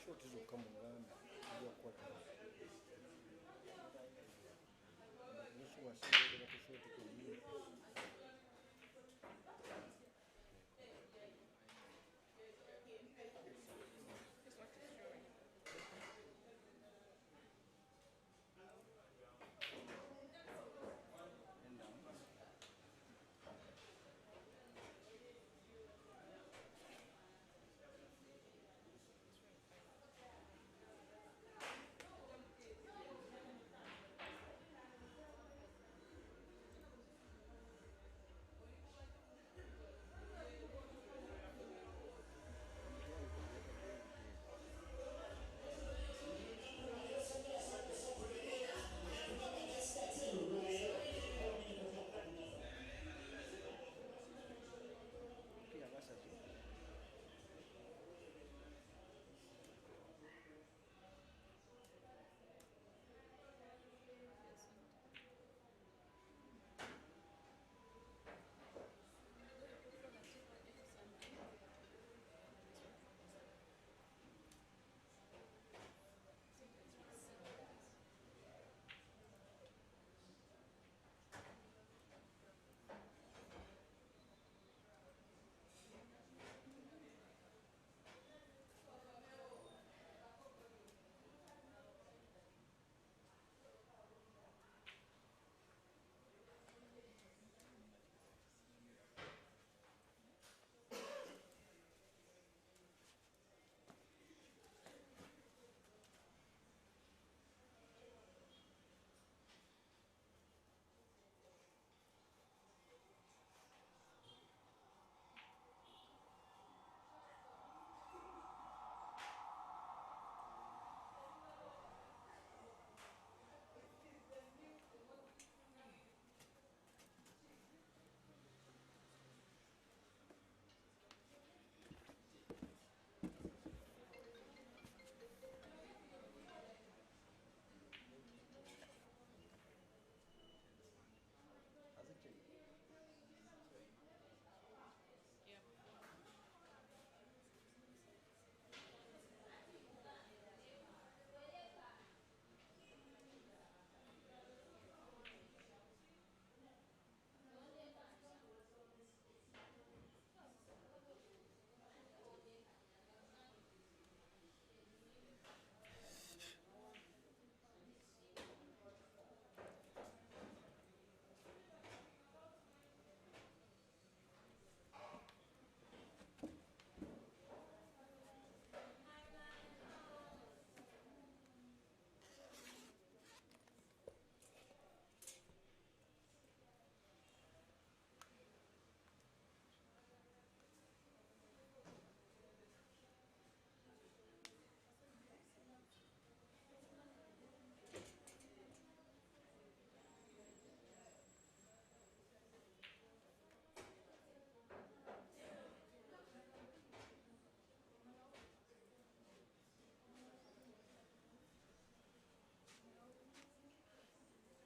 shoti zokka mu nganda ezakukola wasiwasinga ku shoti kwennyini.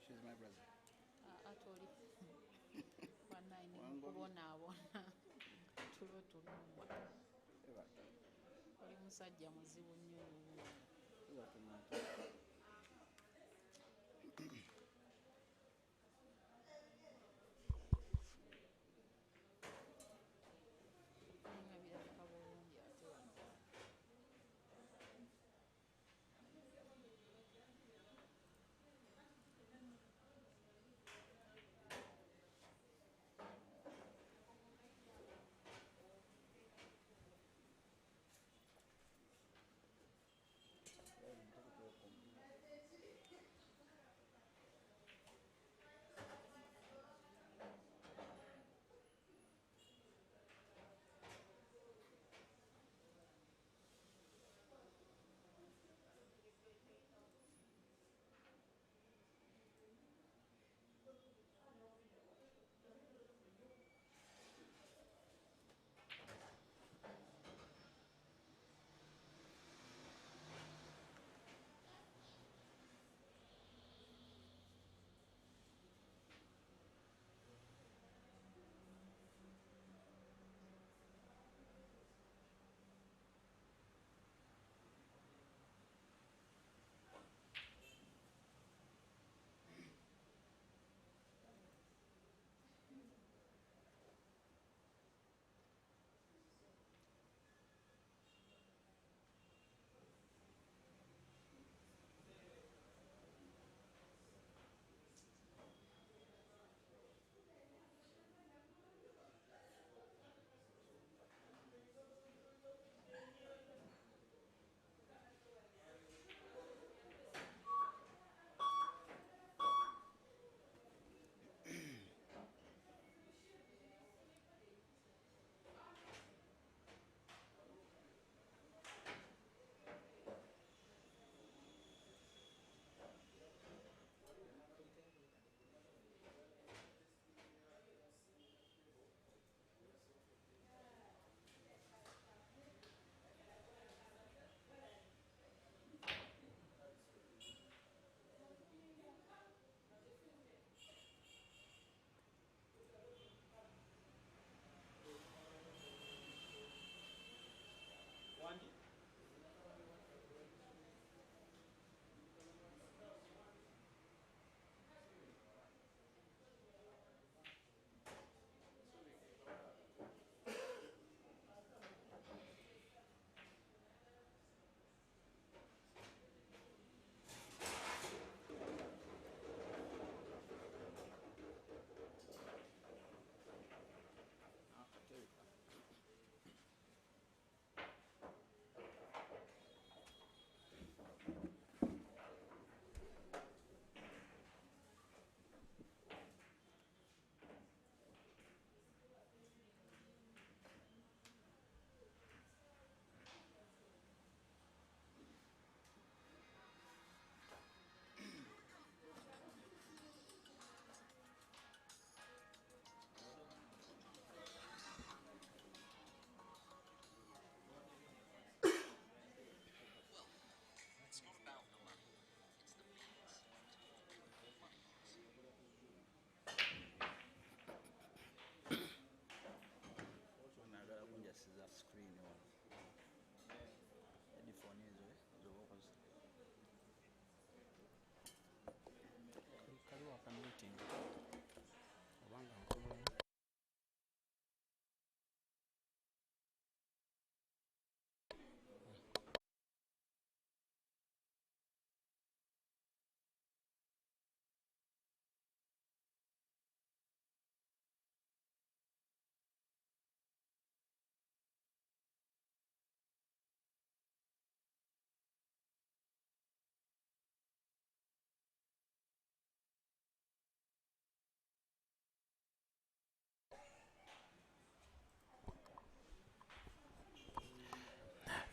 She's my brother. Atoli. Wanaini kubonaabona. Tulo tulumwa. Oli musajja muzibu nnyo.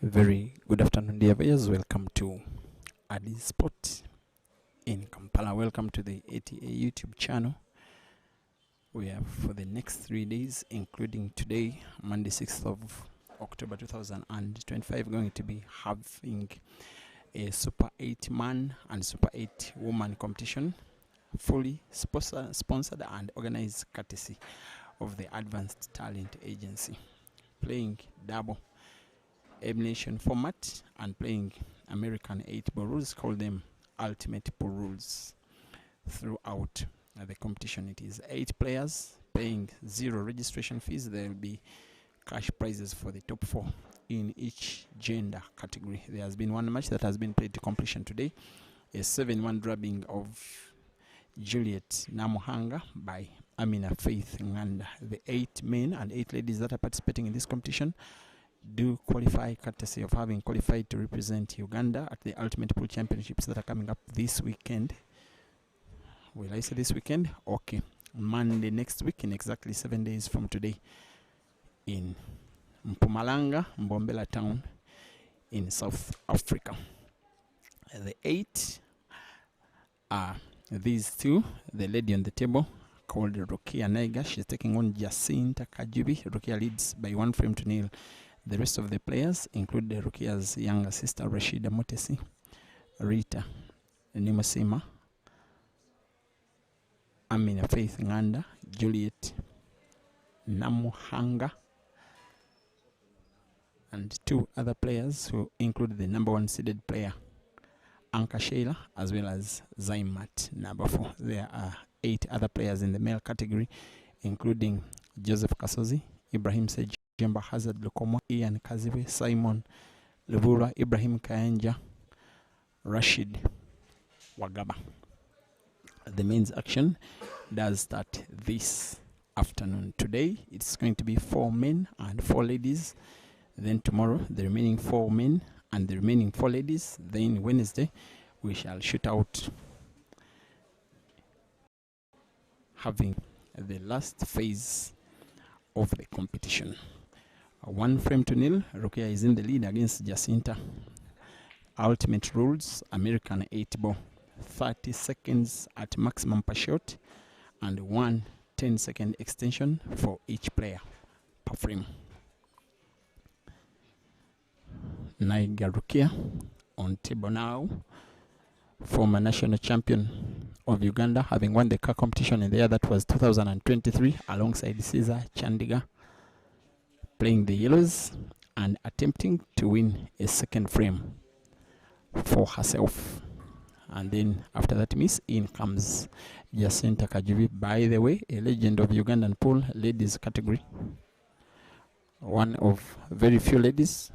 Very good afternoon, dear viewers. Welcome to Adi Sport in Kampala. Welcome to the ATA YouTube channel. We are for the next 3 days, including today, Monday 6th of October 2025, going to be having a Super 8 man and Super 8 woman competition, fully sponsored and organized courtesy of the Advanced Talent Agency, playing double elimination format and playing American 8-ball rules. Call them ultimate pool rules throughout the competition. It is 8 players paying 0 registration fees. There will be cash prizes for the top 4 in each gender category. There has been one match that has been played to completion today, a 7-1 drubbing of Juliet Namuhanga by Amina Faith Nganda. The 8 men and 8 ladies that are participating in this competition do qualify courtesy of having qualified to represent Uganda at the Ultimate Pool Championships that are coming up this weekend. Will I say this weekend? Okay. Monday next week, in exactly 7 days from today, in Mpumalanga, Mbombela town in South Africa. The 8 are these two. The lady on the table called Rukia Naiga. She's taking on Jacinta Kajubi. Rukia leads by 1-0. The rest of the players include Rukia's younger sister Rashida Motesi, Rita Nimosima, Amina Faith Nganda, Juliet Namuhanga, and 2 other players who include the number 1 seeded player Anka Sheila, as well as Zaimat Nabafo. There are 8 other players in the male category, including Joseph Kasozi, Ibrahim Sej, Jemba Hazard Lukomo, Ian Kaziwe, Simon Lubura, Ibrahim Kaenja, Rashid Wagaba. The men's action does start this afternoon. Today it's going to be 4 men and 4 ladies. Then tomorrow the remaining 4 men and the remaining 4 ladies. Then Wednesday we shall shoot out, having the last phase of the competition. 1-0. Rukia is in the lead against Jacinta. Ultimate rules, American 8-ball, 30 seconds at maximum per shot, and 1 10-second extension for each player per frame. Naiga Rukia on table now, former national champion of Uganda, having won the car competition in the year that was 2023 alongside Caesar Chandiga, playing the yellows and attempting to win a second frame for herself. And then after that miss, in comes Jacinta Kajubi, by the way, a legend of Ugandan pool ladies category, one of very few ladies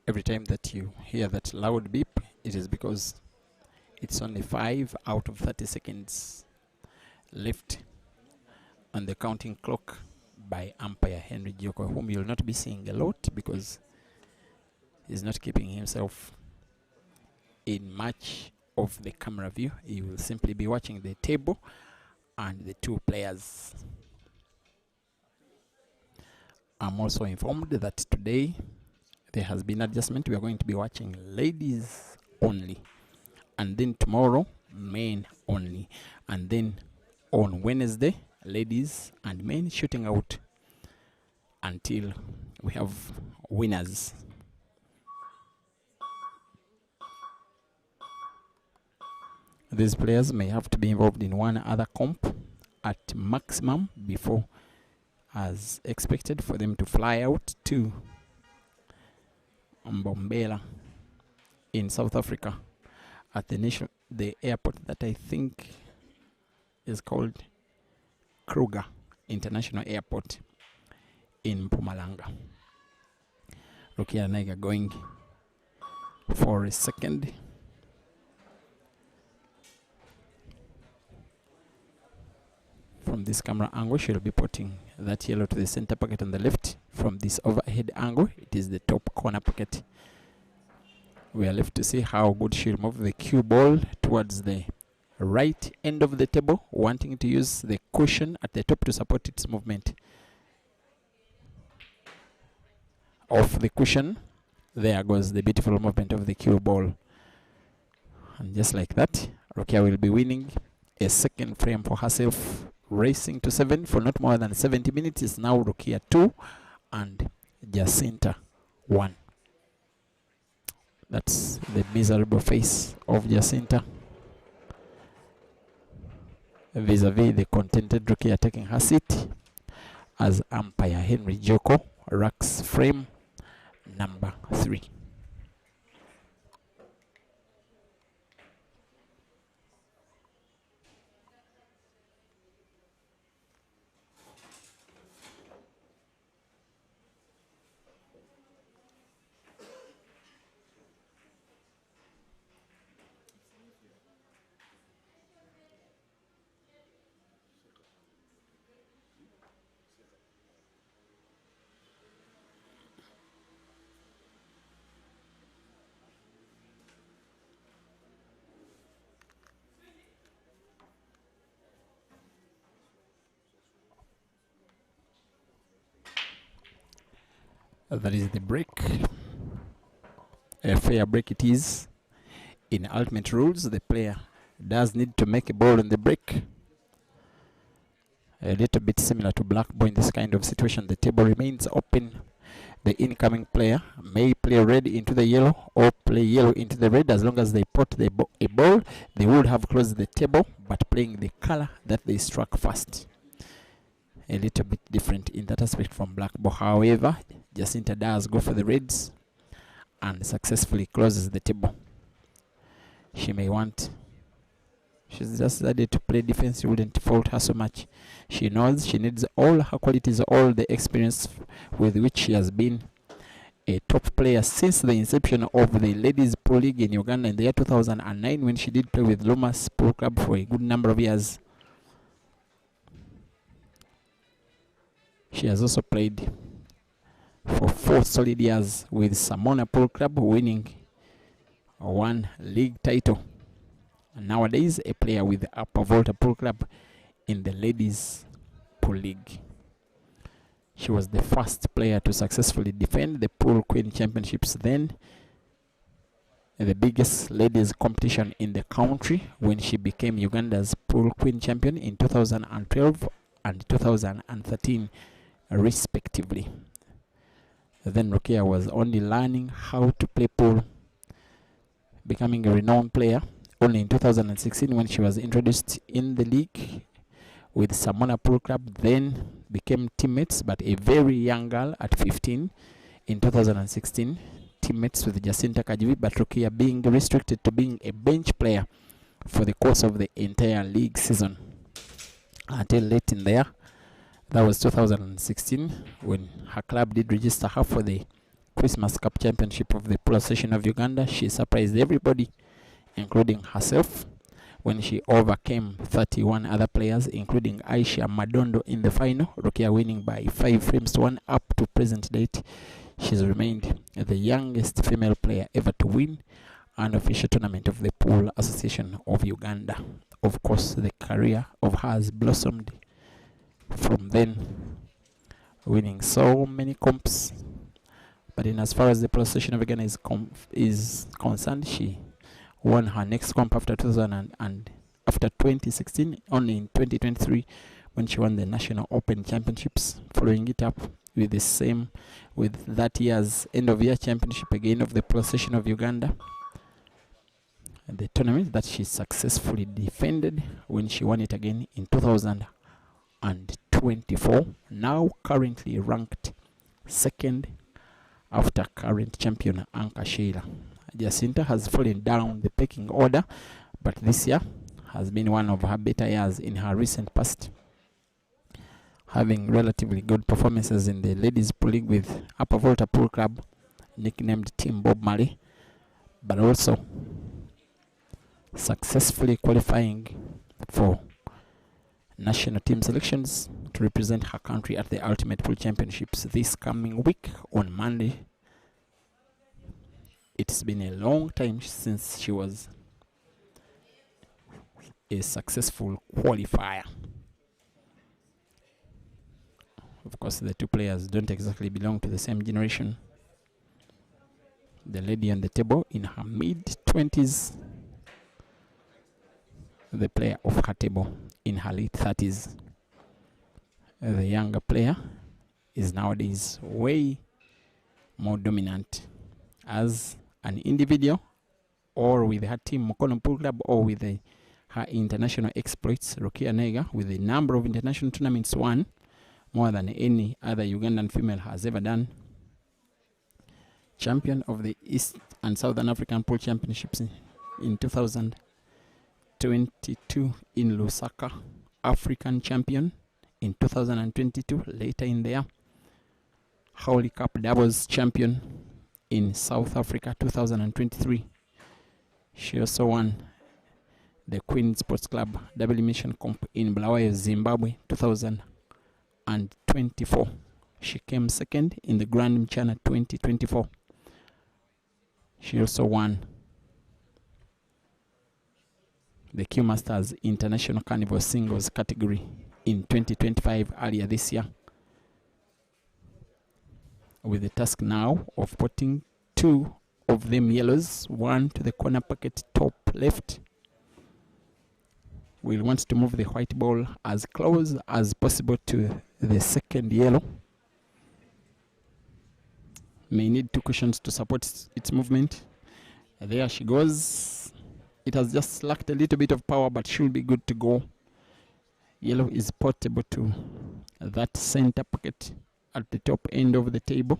every time that you hear that loud beep, it is because it's only 5 out of 30 seconds left on the counting clock by umpire Henry Joko, whom you'll not be seeing a lot because he's not keeping himself in much of the camera view. He will simply be watching the table and the 2 players. I'm also informed that today there has been adjustment. We are going to be watching ladies only, and then tomorrow men only, and then on Wednesday ladies and men shooting out until we have winners. These players may have to be involved in one other comp at maximum before, as expected, for them to fly out to Mbombela in South Africa at the airport that I think is called Kruger International Airport in Mpumalanga. Rukia and Naiga going for a second. From this camera angle, she'll be putting that yellow to the center pocket on the left. From this overhead angle, it is the top corner pocket. We are left to see how good she'll move the cue ball towards the right end of the table, wanting to use the cushion at the top to support its movement. Off the cushion, there goes the beautiful movement of the cue ball. And just like that, Rukia will be winning a second frame for herself, racing to 7 for not more than 70 minutes. Is now Rukia 2 and Jacinta 1. That's the miserable face of Jacinta vis-a-vis the contented Rukia taking her seat as umpire Henry Joko racks frame number 3. That is the break. A fair break it is. In ultimate rules, the player does need to make a ball on the break. A little bit similar to black ball in this kind of situation. The table remains open. The incoming player may play red into the yellow or play yellow into the red. As long as they put a ball, they would have closed the table, but playing the color that they struck first. A little bit different in that aspect from black ball. However, Jacinta does go for the reds and successfully closes the table. She may want, she's just decided to play defense. You wouldn't fault her so much. She knows she needs all her qualities, all the experience with which she has been a top player since the inception of the Ladies Pro League in Uganda in the year 2009, when she did play with Lumas Pro Club for a good number of years. She has also played for 4 solid years with Samona Pro Club, winning 1 league title. And nowadays, a player with Upper Volta Pro Club in the Ladies Pro League. She was the first player to successfully defend the Pool Queen Championships, then the biggest ladies competition in the country, when she became Uganda's Pool Queen Champion in 2012 and 2013 respectively. Then Rukia was only learning how to play pool, becoming a renowned player only in 2016 when she was introduced in the league with Samona Pool Club, then became teammates, but a very young girl at 15 in 2016, teammates with Jacinta Kajubi, but Rukia being restricted to being a bench player for the course of the entire league season until late in the year. That was 2016 when her club did register her for the Christmas Cup Championship of the Pool Association of Uganda. She surprised everybody, including herself, when she overcame 31 other players, including Aisha Madondo in the final. Rukia winning by 5 frames to 1 up to present date. She's remained the youngest female player ever to win an official tournament of the Pool Association of Uganda. Of course, the career of hers blossomed from then, winning so many comps, But in as far as the possession of Ghana is concerned, she won her next comp after 2000 and after 2016, only in 2023 when she won the National Open Championships, following it up with that year's end of year championship again of the possession of Uganda, the tournament that she successfully defended when she won it again in 2024, now currently ranked second after current champion Anka Sheila. Jacinta has fallen down the pecking order, but this year has been one of her better years in her recent past, having relatively good performances in the ladies pool league with Upper Volta Pool Club, nicknamed Team Bob Marley, but also successfully qualifying for national team selections to represent her country at the Ultimate Pool Championships this coming week on Monday. It's been a long time since she was a successful qualifier. Of course, the two players don't exactly belong to the same generation. The lady on the table in her mid-20s, the player of her table in her late 30s. The younger player is nowadays way more dominant as an individual, or with her team Mukono Pool Club, or with her international exploits. Rukia Naiga, with the number of international tournaments won, more than any other Ugandan female has ever done. Champion of the East and Southern African Pool Championships in 2022 in Lusaka. African champion in 2022, later in there. Holy Cup doubles champion in South Africa 2023. She also won the Queen Sports Club double elimination comp in Bulawayo, Zimbabwe 2024. She came second in the Grand Mchana 2024. She also won the Q Masters International Carnival Singles category in 2025, earlier this year, with the task now of putting two of them yellows, one to the corner pocket top left. We'll want to move the white ball as close as possible to the second yellow. May need two cushions to support its movement. There she goes. It has just lacked a little bit of power, but should be good to go. Yellow is portable to that center pocket at the top end of the table,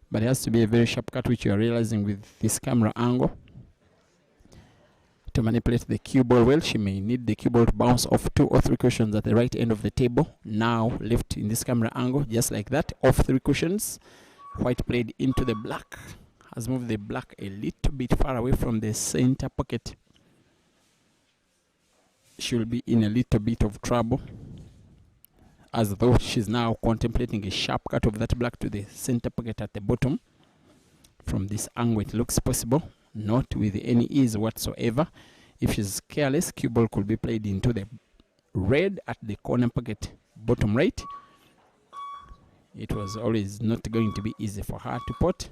but it has to be a very sharp cut, which you are realizing with this camera angle. To manipulate the cue ball well, she may need the cue ball to bounce off 2 or 3 cushions at the right end of the table. Now left in this camera angle, just like that, off 3 cushions. White played into the black, has moved the black a little bit far away from the center pocket. She will be in a little bit of trouble, as though she's now contemplating a sharp cut of that black to the center pocket at the bottom. From this angle it looks possible, not with any ease whatsoever. If she's careless, cue ball could be played into the red at the corner pocket bottom right. It was always not going to be easy for her to pot.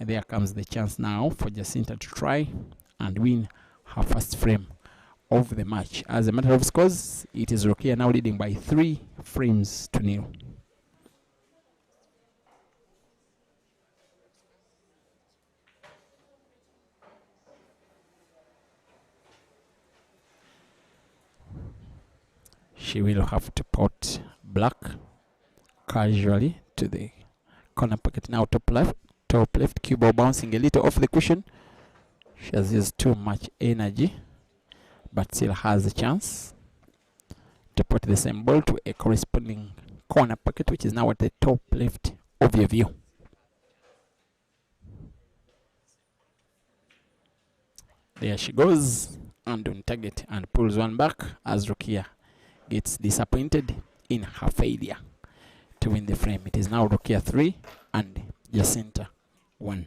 And there comes the chance now for Jacinta to try and win her first frame of the match. As a matter of scores, it is Rukia now leading by 3 frames to 0. She will have to pot black casually to the corner pocket now, top left cue ball bouncing a little off the cushion. She has used too much energy, but still has a chance to put the same ball to a corresponding corner pocket, which is now at the top left of your view. There she goes, and on target, and pulls one back as Rukia gets disappointed in her failure to win the frame. It is now Rukia 3 and Jacinta 1.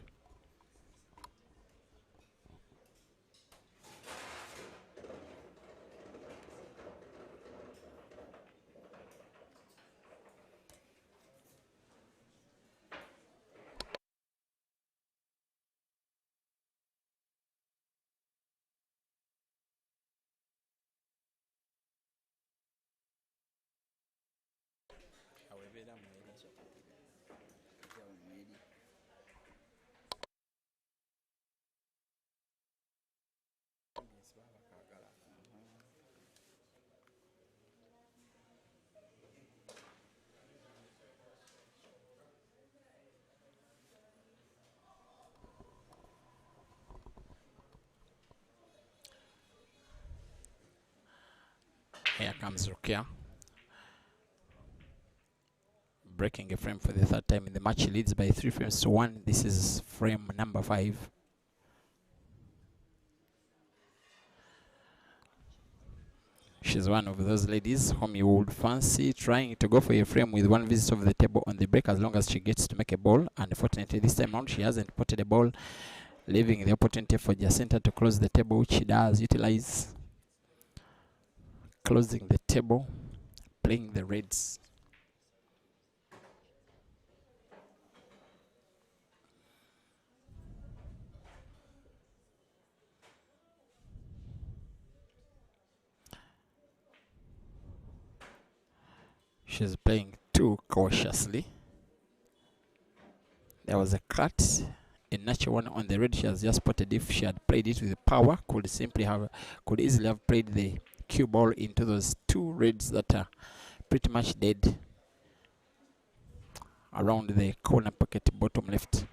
Here comes Rukia. Breaking a frame for the third time in the match. She leads by 3 frames to 1. This is frame number 5. She's one of those ladies whom you would fancy trying to go for a frame with one visit of the table on the break as long as she gets to make a ball. Unfortunately, this time around, she hasn't potted a ball, leaving the opportunity for Jacinta to close the table, which she does utilize. Closing the table, playing the reds. She's playing too cautiously. There was a cut, a natural one on the red. She has just spotted. If she had played it with power, could easily have played the cue ball into those 2 reds that are pretty much dead around the corner pocket bottom left.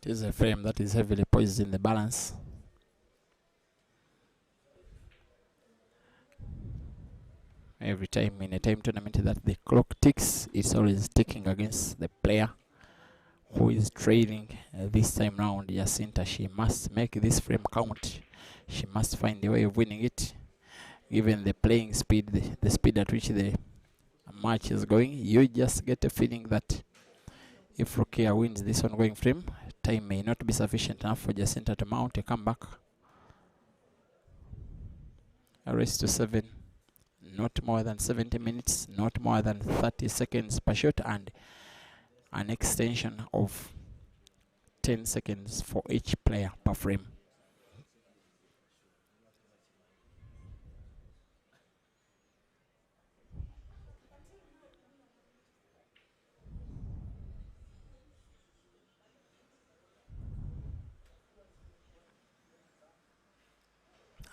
It is a frame that is heavily poised in the balance. Every time in a time tournament that the clock ticks, it's always ticking against the player who is trailing. This time round, Jacinta, she must make this frame count. She must find a way of winning it. Given the playing speed, the speed at which the match is going, you just get a feeling that if Rukia wins this ongoing frame, time may not be sufficient enough for Jacinta to mount a comeback. A race to 7. Not more than 70 minutes, not more than 30 seconds per shot, and an extension of 10 seconds for each player per frame.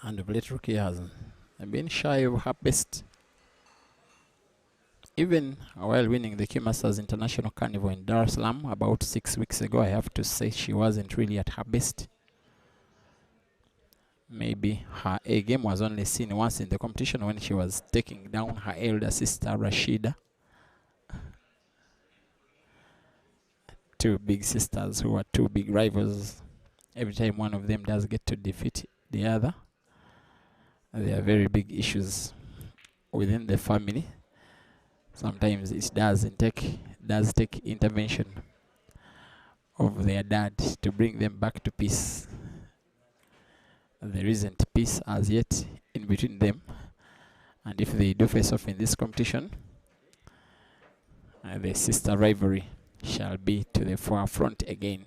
And of late, Rukia has been shy of her best. Even while winning the Q Masters International Carnival in Dar es Salaam about 6 weeks ago, I have to say she wasn't really at her best. Maybe her A game was only seen once in the competition when she was taking down her elder sister Rashida. 2 big sisters who are 2 big rivals. Every time one of them does get to defeat the other, there are very big issues within the family. Sometimes it does take intervention of their dad to bring them back to peace. There isn't peace as yet in between them, and if they do face off in this competition, the sister rivalry shall be to the forefront again.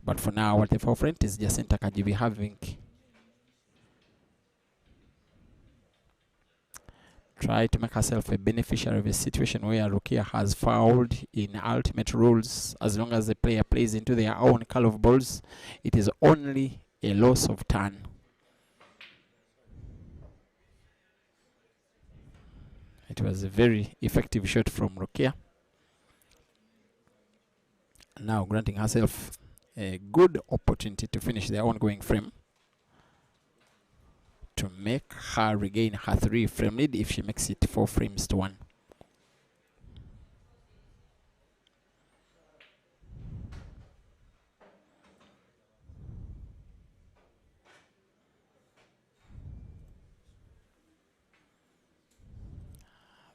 But for now, at the forefront is Jacinta Kajubi having tried to make herself a beneficiary of a situation where Rukia has fouled in ultimate rules. As long as the player plays into their own color of balls, it is only a loss of turn. It was a very effective shot from Rukia, now granting herself a good opportunity to finish their ongoing frame, to make her regain her 3 frame lead if she makes it 4 frames to 1.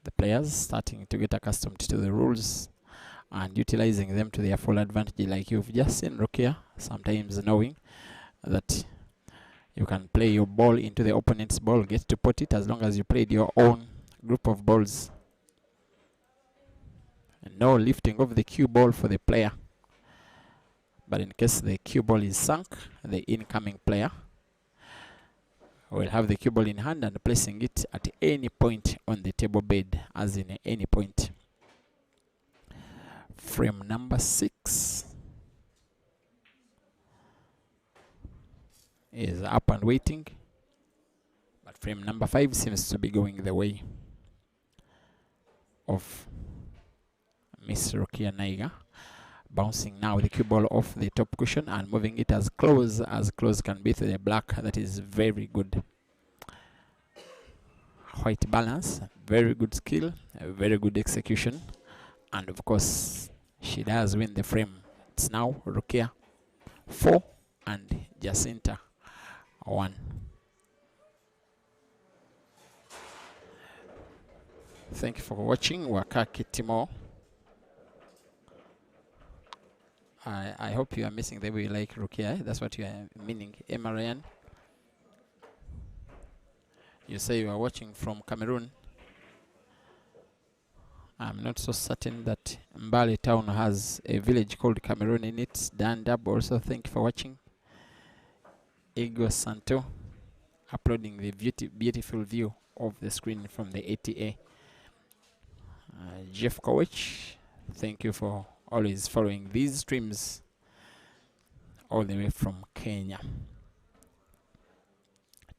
the players starting to get accustomed to the rules and utilizing them to their full advantage, like you've just seen Rukia, sometimes knowing that you can play your ball into the opponent's ball, get to pot it as long as you played your own group of balls. And no lifting of the cue ball for the player. But in case the cue ball is sunk, the incoming player will have the cue ball in hand and placing it at any point on the table bed, as in any point. Frame number 6 is up and waiting, but frame number 5 seems to be going the way of Miss Rukia Naiga, bouncing now the cue ball off the top cushion and moving it as close can be to the black. That is very good. White balance, very good skill, very good execution, and of course she does win the frame. It's now Rukia 4 and Jacinta 1. Thank you for watching. Wakaki Timo. I hope you are missing the way you like Rukia. That's what you are meaning. Emma Ryan, you say you are watching from Cameroon. I'm not so certain that Mbali town has a village called Cameroon in it. Dan Dab also, thank you for watching. Ego Santo, uploading the beautiful view of the screen from the ATA. Jeff Kowich, thank you for always following these streams all the way from Kenya.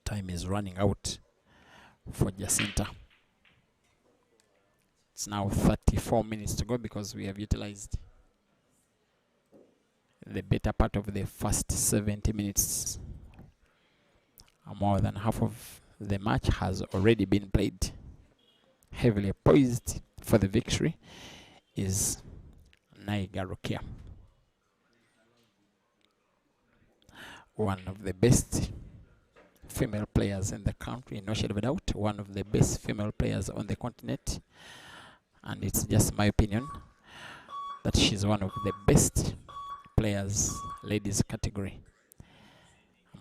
Time is running out for Jacinta. It's now 34 minutes to go because we have utilized the better part of the first 70 minutes. More than half of the match has already been played. Heavily poised for the victory is Naiga Rukia, one of the best female players in the country, no shade of a doubt, one of the best female players on the continent, and it's just my opinion that she's one of the best players, ladies category,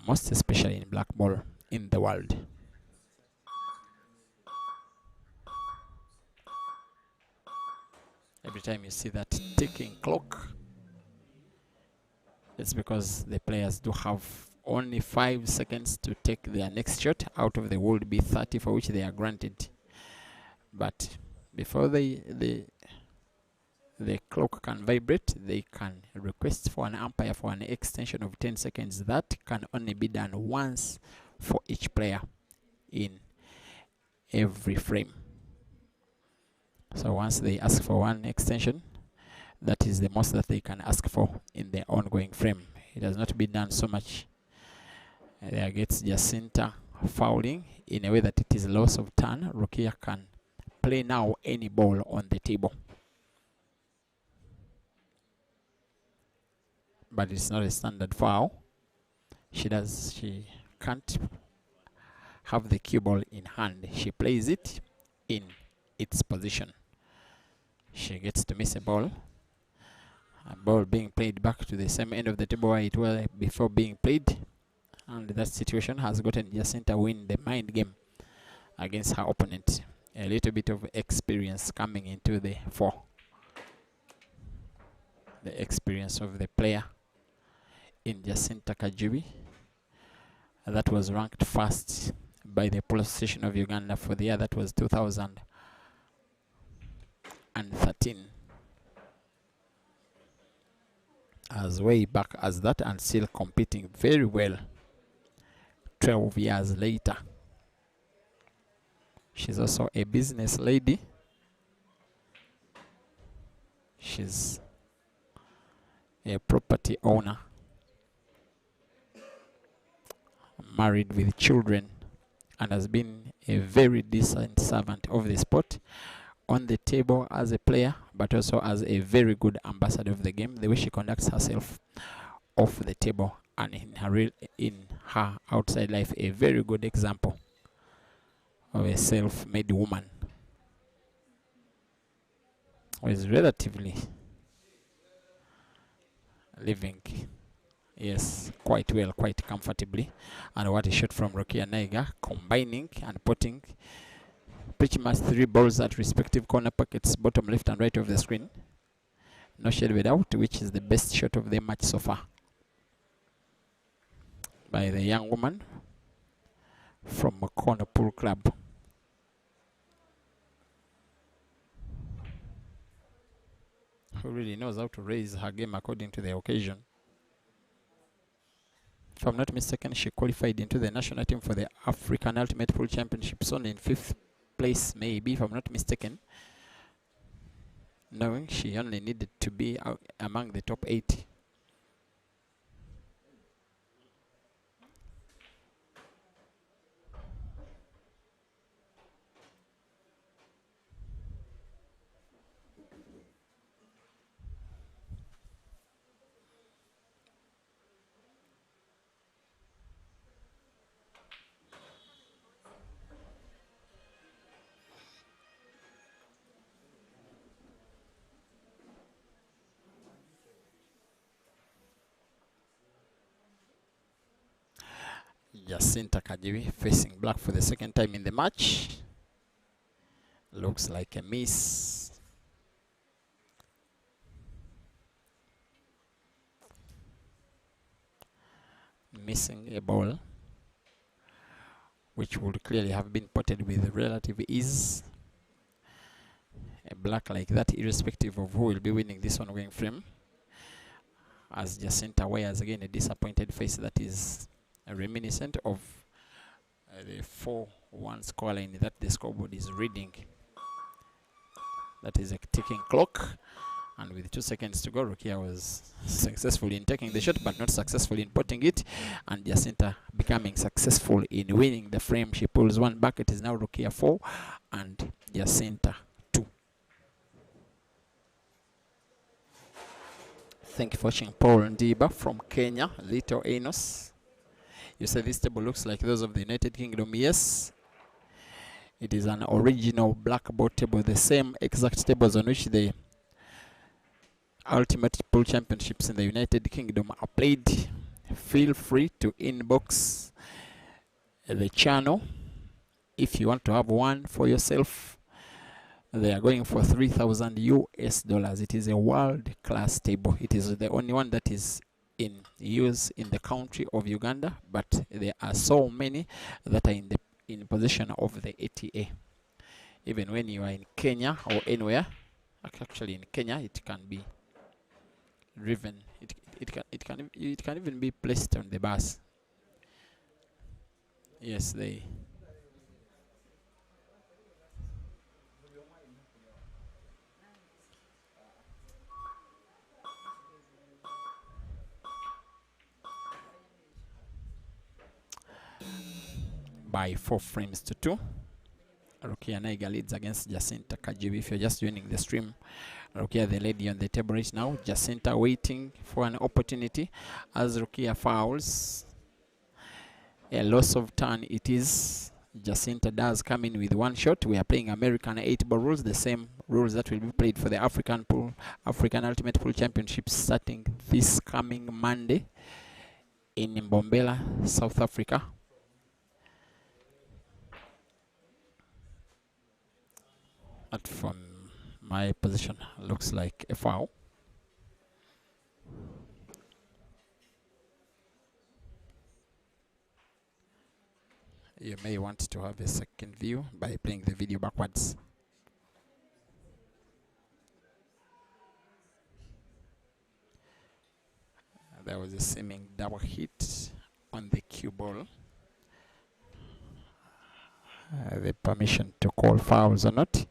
most especially in black ball in the world. Every time you see that ticking clock, it's because the players do have only 5 seconds to take their next shot out of the would be 30 for which they are granted. But before the clock can vibrate, they can request for an umpire for an extension of 10 seconds. That can only be done once for each player in every frame. So once they ask for one extension, that is the most that they can ask for in the ongoing frame. It has not been done so much. There gets Jacinta fouling in a way that it is loss of turn. Rukia can play now any ball on the table, but it's not a standard foul. She can't have the cue ball in hand. She plays it in its position. She gets to miss a ball being played back to the same end of the table where it was before being played, and that situation has gotten Jacinta win the mind game against her opponent. A little bit of experience coming into the fore. The experience of the player in Jacinta Kajubi, that was ranked first by the Police Station of Uganda for the year that was 2013. As way back as that, and still competing very well 12 years later. She's also a business lady. She's a property owner, married with children, and has been a very decent servant of the sport on the table as a player, but also as a very good ambassador of the game. The way she conducts herself off the table and in her outside life, a very good example of a self-made woman. was relatively living, yes, quite well, quite comfortably. And what a shot from Rukia Naiga, combining and putting pretty much 3 balls at respective corner pockets, bottom left and right of the screen. No shade without, which is the best shot of the match so far by the young woman from Corner Pool Club. Who really knows how to raise her game according to the occasion. If I'm not mistaken, she qualified into the national team for the African Ultimate Pool Championships on in 5th place, maybe, if I'm not mistaken. Knowing she only needed to be among the top 8. Jacinta Kajubi facing black for the second time in the match. Looks like a miss. Missing a ball, which would clearly have been potted with relative ease. A black like that, irrespective of who will be winning this ongoing frame. As Jacinta wears again a disappointed face that is reminiscent of the 4-1 scoreline that the scoreboard is reading. That is a ticking clock, and with 2 seconds to go, Rukia was successful in taking the shot but not successful in putting it, and Jacinta becoming successful in winning the frame. She pulls one back. It is now Rukia 4 and Jacinta 2. Thank you for watching. Paul Ndiba from Kenya, Little Enos. You say this table looks like those of the United Kingdom. Yes, it is an original blackboard table, the same exact tables on which the Ultimate Pool Championships in the United Kingdom are played. Feel free to inbox the channel if you want to have one for yourself. They are going for $3,000 US. It is a world-class table. It is the only one that is in use in the country of Uganda, but there are so many that are in possession of the ATA. Even when you are in Kenya or anywhere, actually in Kenya, it can be driven. It can even be placed on the bus. Yes, they. By 4 frames to 2. Rukia Naiga leads against Jacinta Kajubi. If you're just joining the stream, Rukia the lady on the table right now. Jacinta waiting for an opportunity as Rukia fouls. A loss of turn it is. Jacinta does come in with 1 shot. We are playing American 8-ball rules, the same rules that will be played for the African Ultimate Pool Championships starting this coming Monday in Mbombela, South Africa. That from my position looks like a foul. You may want to have a second view by playing the video backwards. There was a seeming double hit on the cue ball. The permission to call fouls or not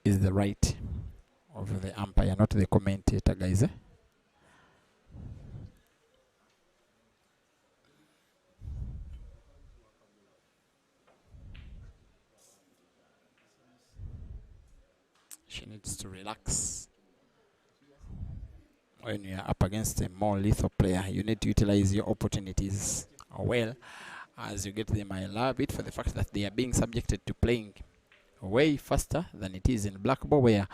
is the right of the umpire, not the commentator, guys. She needs to relax. When you are up against a more lethal player, you need to utilize your opportunities well as you get them. I love it for the fact that they are being subjected to playing way faster than it is in black ball, where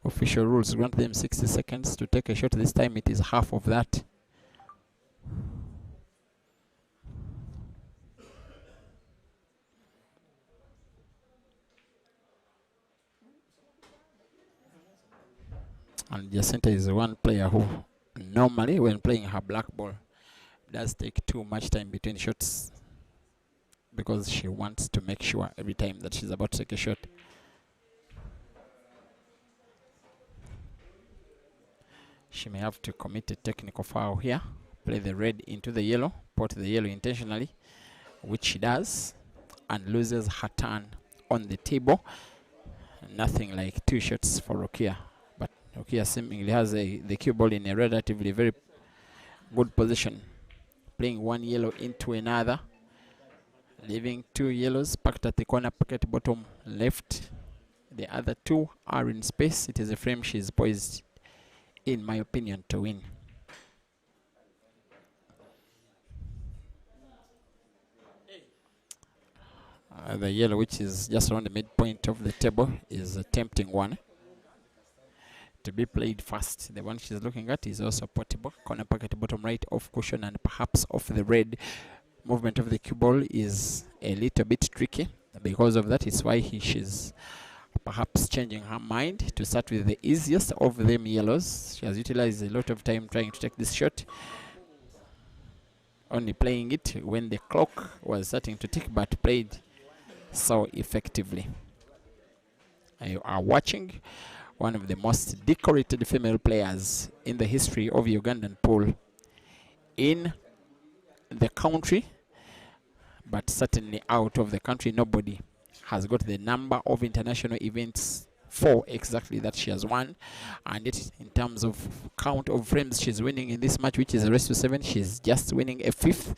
official rules grant them 60 seconds to take a shot. This time it is half of that. And Jacinta is one player who normally, when playing her black ball, does take too much time between shots, because she wants to make sure every time that she's about to take a shot. She may have to commit a technical foul here, play the red into the yellow, put the yellow intentionally, which she does, and loses her turn on the table. Nothing like 2 shots for Rukia, but Rukia seemingly has the cue ball in a relatively very good position, playing one yellow into another, leaving 2 yellows packed at the corner pocket bottom left. The other 2 are in space. It is a frame she is poised, in my opinion, to win. The yellow, which is just around the midpoint of the table, is a tempting one to be played fast. The one she's looking at is also portable. Corner pocket bottom right, off cushion and perhaps off the red. Movement of the cue ball is a little bit tricky. Because of that, it's why she's perhaps changing her mind to start with the easiest of them yellows. She has utilized a lot of time trying to take this shot, only playing it when the clock was starting to tick, but played so effectively. You are watching one of the most decorated female players in the history of Ugandan pool in the country, but certainly out of the country. Nobody has got the number of international events for exactly that she has won, and it, in terms of count of frames she's winning in this match, which is a race to 7, she's just winning a 5th,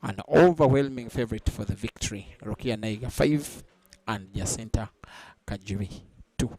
an overwhelming favorite for the victory. Rukia Naiga 5 and Jacinta Kajubi 2.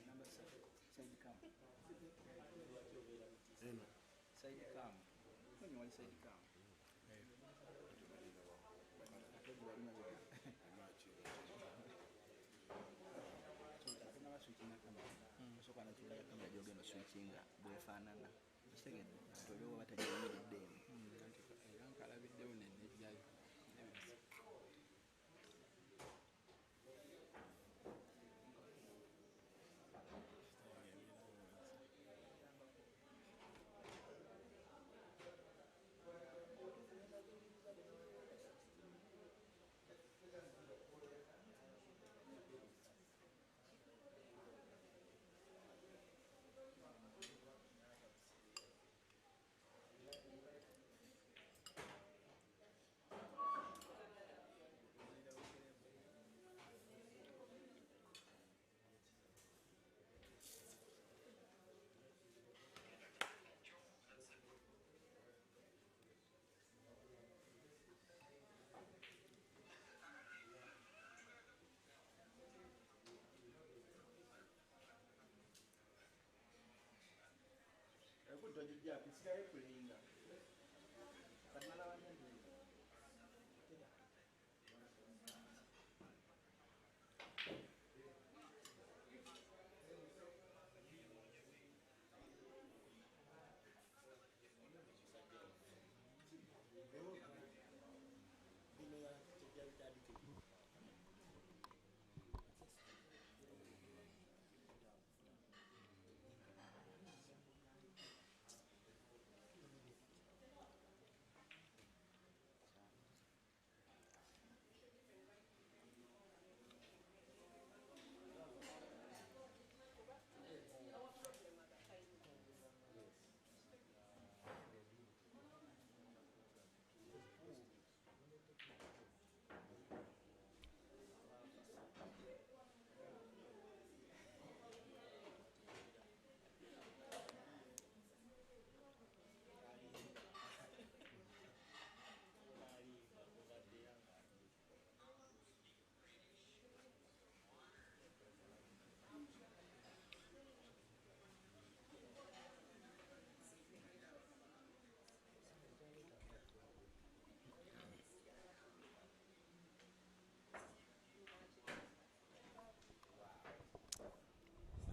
Number seven. Side cam. Side cam. When you want side cam. So kana chula kama jogenda switchinga bwefanana kitegedde tolyowa batajimiridde era nkalabiddewo nenejjayo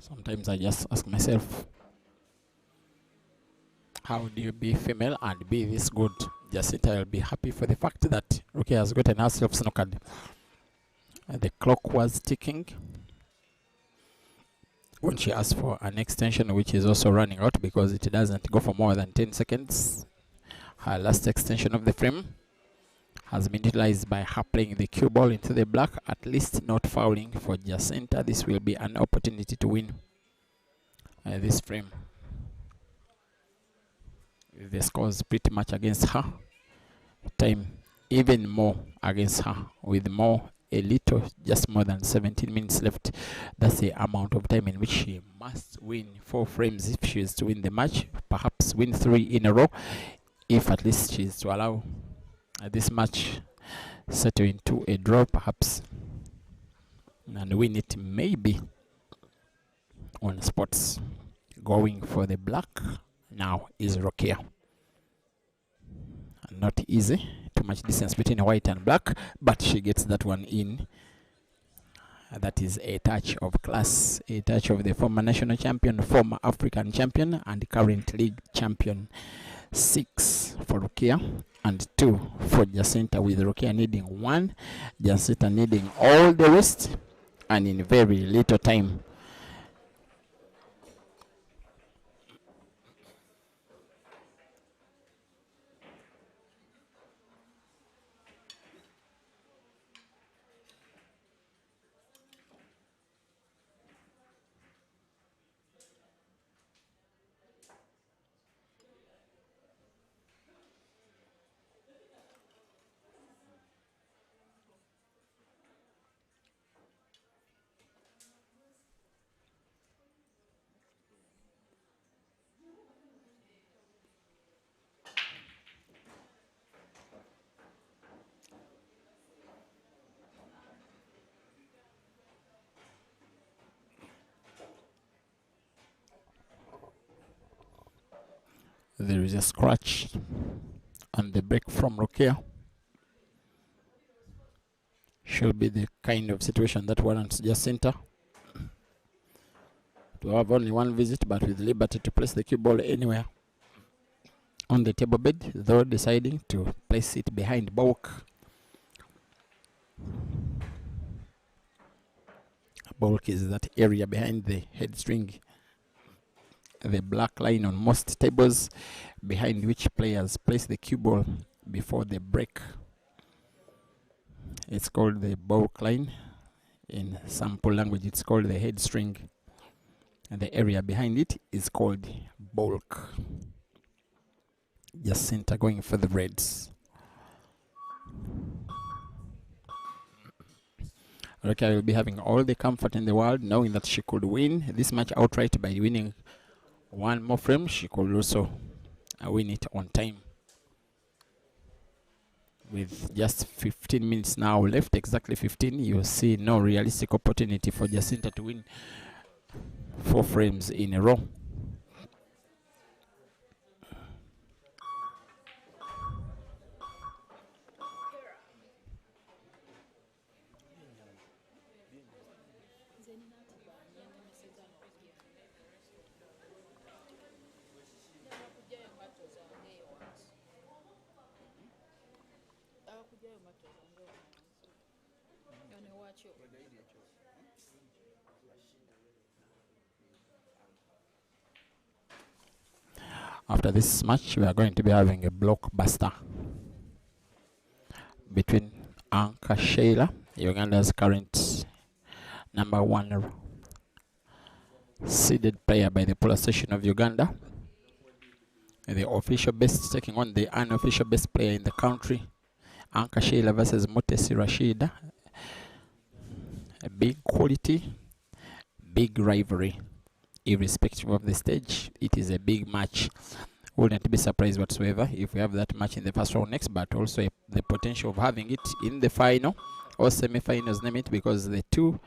Sometimes I just ask myself, how do you be female and be this good? Jacinta will be happy for the fact that Rukia has gotten herself snookered. The clock was ticking when she asked for an extension, which is also running out because it doesn't go for more than 10 seconds. Her last extension of the frame has been utilized by her playing the cue ball into the black, at least not fouling for Jacinta. This will be an opportunity to win this frame. The scores pretty much against her. Time even more against her, with a little, just more than 17 minutes left. That's the amount of time in which she must win 4 frames if she is to win the match, perhaps win 3 in a row, if at least she is to allow this match settle into a draw perhaps, and win it maybe on spots. Going for the black now is Rukia. Not easy, too much distance between white and black, but she gets that one in. That is a touch of class, a touch of the former national champion, former African champion, and current league champion. 6 for Rukia and 2 for Jacinta, with Rukia needing 1, Jacinta needing all the rest, and in very little time. There is a scratch on the break from Rukia. Should be the kind of situation that warrants Jacinta to have only one visit, but with liberty to place the cue ball anywhere on the table bed, though deciding to place it behind bulk. Bulk is that area behind the head string, the black line on most tables, behind which players place the cue ball before the break. It's called the bulk line. In sample language, it's called the head string, and the area behind it is called bulk. Jacinta going for the Reds. Rukia will be having all the comfort in the world, knowing that she could win this match outright by winning one more frame. She could also win it on time. With just 15 minutes now left, exactly 15, you see no realistic opportunity for Jacinta to win 4 frames in a row. After this match, we are going to be having a blockbuster between Anka Sheila, Uganda's current #1 seeded player by the Polar Station of Uganda, the official best, taking on the unofficial best player in the country, Anka Sheila versus Mutesi Rashida. A big quality, big rivalry. Irrespective of the stage, it is a big match. Wouldn't be surprised whatsoever if we have that match in the first round next, but also the potential of having it in the final or semi-finals, name it, because the two,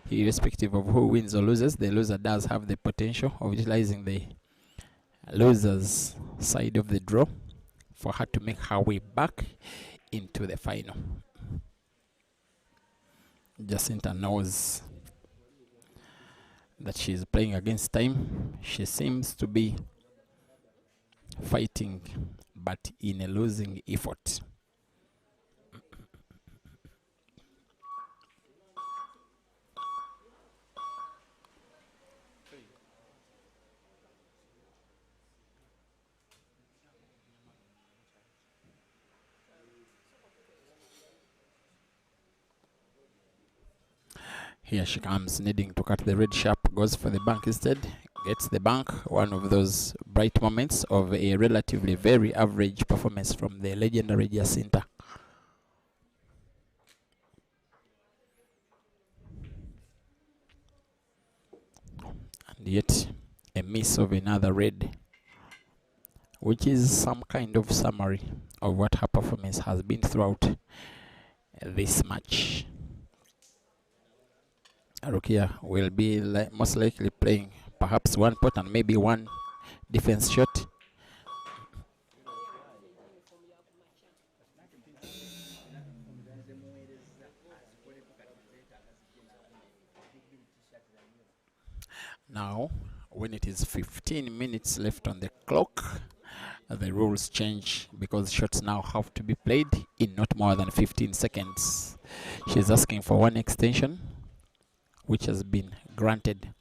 irrespective of who wins or loses, the loser does have the potential of utilizing the loser's side of the draw for her to make her way back into the final. Jacinta knows that she is playing against time. She seems to be fighting, but in a losing effort. Here she comes, needing to cut the red sharp, goes for the bank instead, gets the bank. One of those bright moments of a relatively very average performance from the legendary Jacinta. And yet, a miss of another red, which is some kind of summary of what her performance has been throughout this match. Rukia will be most likely playing perhaps one pot and maybe one defense shot. Now, when it is 15 minutes left on the clock, the rules change because shots now have to be played in not more than 15 seconds. She's asking for one extension, which has been granted.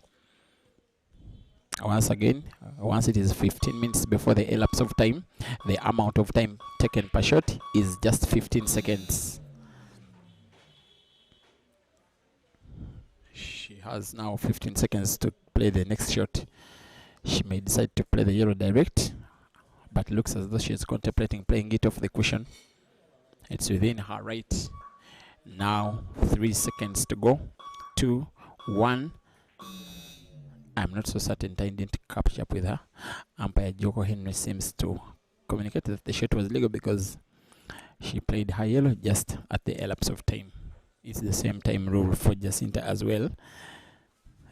Once again, once it is 15 minutes before the elapse of time, the amount of time taken per shot is just 15 seconds. She has now 15 seconds to play the next shot. She may decide to play the yellow direct, but looks as though she is contemplating playing it off the cushion. It's within her right. Now 3 seconds to go. 2, 1. I'm not so certain I didn't catch up with her. Umpire Joko Henry seems to communicate that the shot was legal because she played her yellow just at the elapse of time. It's the same time rule for Jacinta as well.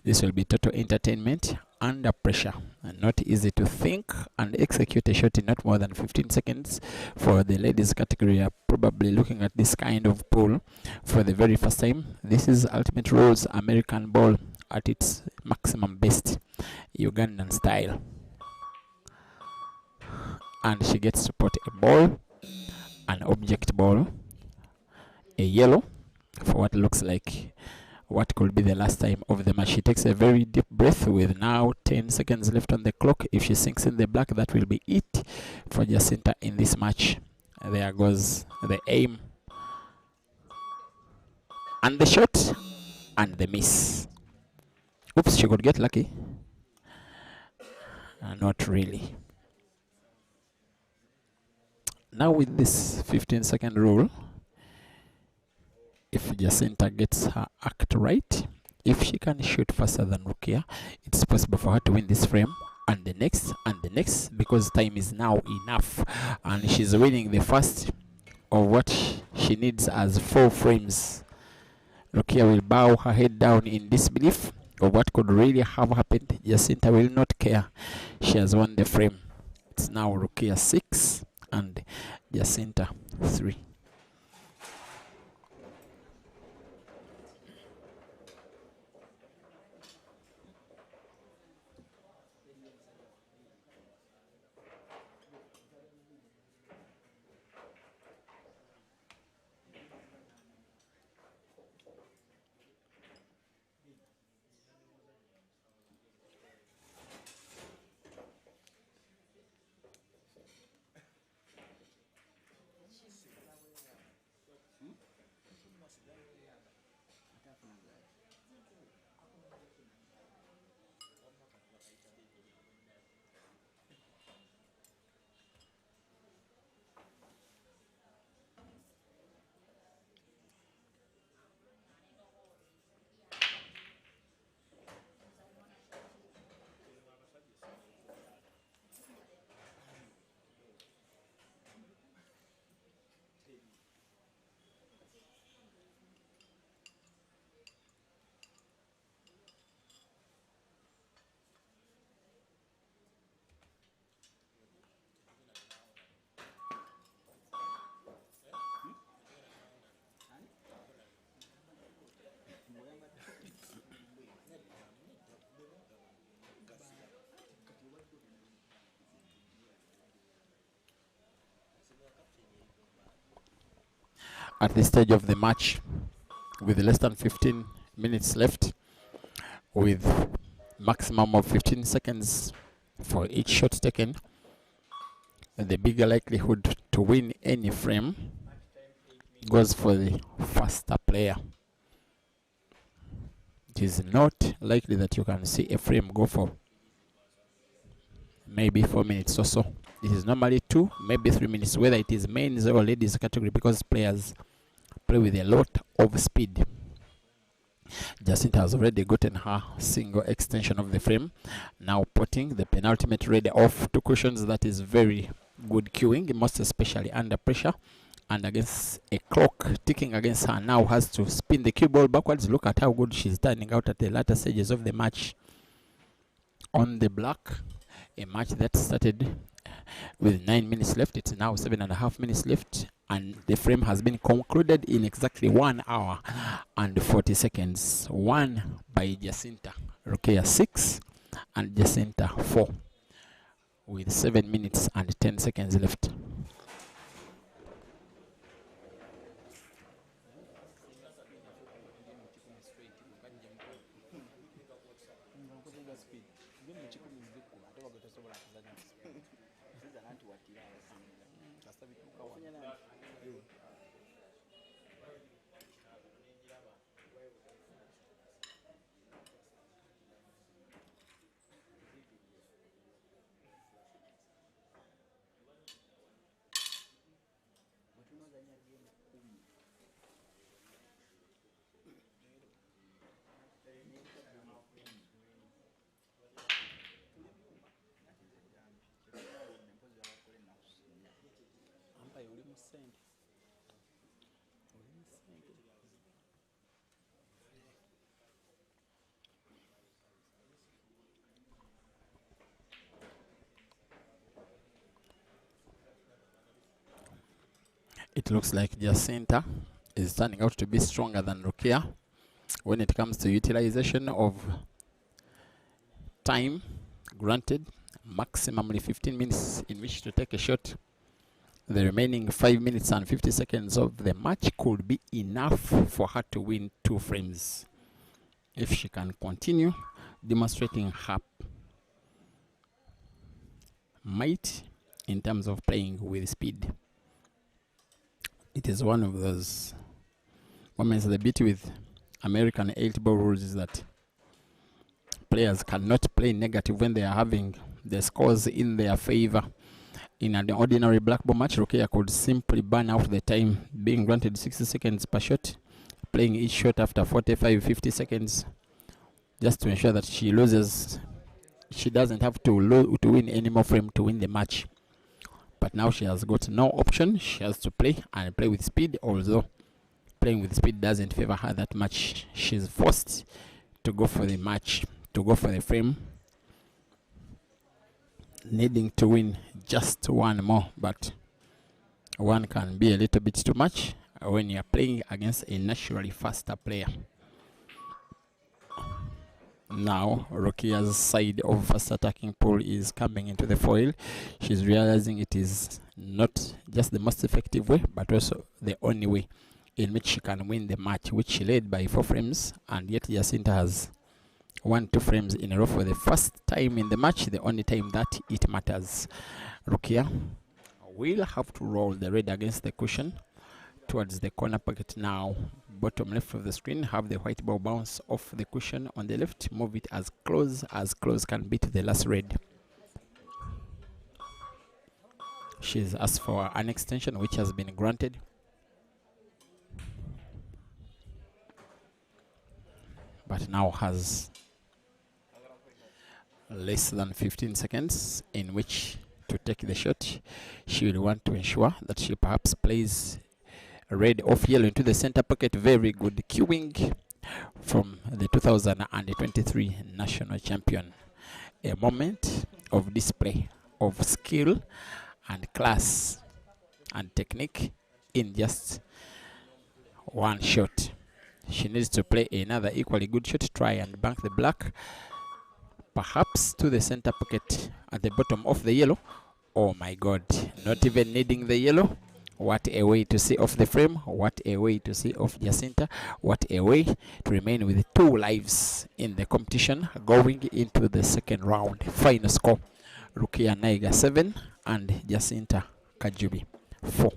This will be total entertainment under pressure. And not easy to think and execute a shot in not more than 15 seconds. For the ladies category, are probably looking at this kind of pool for the very first time. This is Ultimate Rules American ball at its maximum best, Ugandan style. And she gets to put a ball, an object ball, a yellow for what looks like what could be the last time of the match. She takes a very deep breath with now 10 seconds left on the clock. If she sinks in the black, that will be it for Jacinta in this match. There goes the aim and the shot and the miss. Oops, she could get lucky. Not really. Now with this 15-second rule, if Jacinta gets her act right, if she can shoot faster than Rukia, it's possible for her to win this frame and the next, because time is now enough, and she's winning the first of what she needs as 4 frames. Rukia will bow her head down in disbelief of what could really have happened. Jacinta will not care. She has won the frame. It's now Rukia 6 and Jacinta 3. At this stage of the match, with less than 15 minutes left, with maximum of 15 seconds for each shot taken, the bigger likelihood to win any frame goes for the faster player. It is not likely that you can see a frame go for maybe 4 minutes or so. It is normally 2, maybe 3 minutes, whether it is men's or ladies category, because players play with a lot of speed. Jacinta has already gotten her single extension of the frame. Now putting the penultimate red off 2 cushions. That is very good cueing, most especially under pressure and against a clock ticking against her. Now has to spin the cue ball backwards. Look at how good she's turning out at the latter stages of the match. On the black, a match that started with 9 minutes left, it's now 7.5 minutes left, and the frame has been concluded in exactly 1 hour and 40 seconds. Won by Jacinta. Rukia 6 and Jacinta 4, with 7 minutes and 10 seconds left. It looks like Jacinta is turning out to be stronger than Rukia when it comes to utilization of time granted, maximally 15 minutes in which to take a shot. The remaining 5 minutes and 50 seconds of the match could be enough for her to win 2 frames if she can continue demonstrating her might in terms of playing with speed. It is one of those moments. The beauty with American 8-ball rules is that players cannot play negative when they are having the scores in their favor. In an ordinary black ball match, Rukia could simply burn out the time, being granted 60 seconds per shot, playing each shot after 45-50 seconds, just to ensure that she loses. She doesn't have to win any more frame to win the match. But now she has got no option. She has to play and play with speed, although playing with speed doesn't favor her that much. She's forced to go for the match, to go for the frame, needing to win just one more, but one can be a little bit too much when you're playing against a naturally faster player. Now Rukia's side of fast attacking pool is coming into the foil. She's realizing it is not just the most effective way, but also the only way in which she can win the match, which she led by 4 frames, and yet Jacinta has won 2 frames in a row for the first time in the match, the only time that it matters. Rukia will have to roll the red against the cushion towards the corner pocket now. Bottom left of the screen, have the white ball bounce off the cushion on the left, move it as close can be to the last red. She's asked for an extension, which has been granted. But now has less than 15 seconds in which to take the shot. She will want to ensure that she perhaps plays red off yellow into the center pocket. Very good cueing from the 2023 national champion. A moment of display of skill and class and technique in just one shot. She needs to play another equally good shot, try and bank the black, perhaps to the center pocket at the bottom of the yellow. Oh my God, not even needing the yellow. What a way to see off the frame. What a way to see off Jacinta. What a way to remain with 2 lives in the competition going into the second round. Final score, Rukia Naiga 7 and Jacinta Kajubi 4.